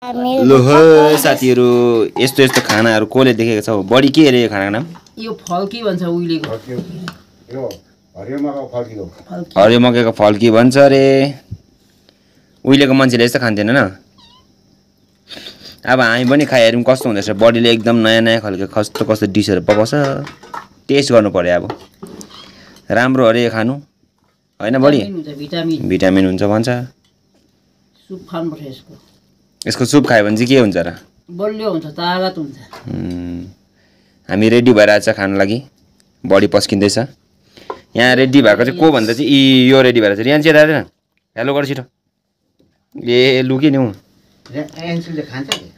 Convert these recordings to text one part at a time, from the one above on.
लो साथीहरु यस्तो यस्तो खानाहरु कोले देखेको छ बडी के रे खानाको नाम यो फल्की भन्छ उइलेको यो हरियो मकैको फल्की हो हरियो मकैको फल्की भन्छ रे उइलेको मान्छेले यस्तो खान्थेन न अब हामी पनि खाइ हेरौँ कस्तो हुँदैछ बडीले एकदम नयाँ नयाँ खालको कस्तो कस्तो डिशहरु पकाउँछ टेस्ट गर्नु पर्यो अब राम्रो अरे खानु हैन बडी भिटामिन हुन्छ भन्छ सुप खानु पर्छ यसको सुप खायो भने चाहिँ के हुन्छ र बलियो हुन्छ तागत हुन्छ हामी रेडी भइरहेछ खान लागि बडी पस्किँदैछ यहाँ रेडी भएको चाहिँ को भन्दा चाहिँ यो रेडी भएर चाहिँ रियान चाहिँ दादैन हेलो गर छिटो ए लुके नि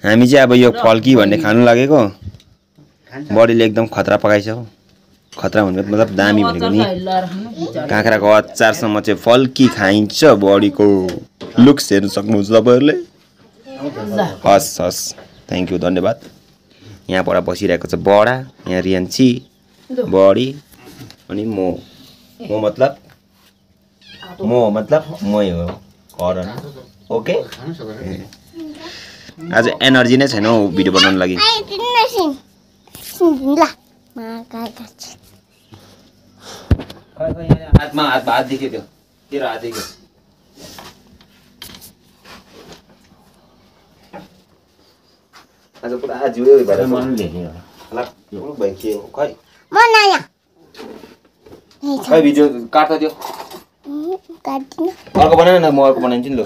हामी चाहिँ अब यो फल्की भन्ने खानु लागेको बडीले एकदम खतरा पकाइछ हो खतरा भनेको मतलब दामी भनेको नि काँक्राको अचारसम्म चाहिँ फल्की खाइन्छ बडीको लुक्स हेर्न सक्नुहुन्छ तपाईहरुले हस् हस् थ्यांक यू धन्यवाद यहाँ पर बसिरहेको छ बडा यहाँ रियान्ची बडी अनि म मतलब मै हो करन ओके आज एनर्जी नै छैन हौ भिडियो बनाउन लागि हातमा हात देखियो त्यो तेरो हात देखियो आज पुरा जिउ भएर मन लेख्यो होला भाइ के हो खै म नयाँ खै भिडियो काट्दै दियो काट्दिन अर्को बनाएन न म अर्को बनाइदिन्छु नि ल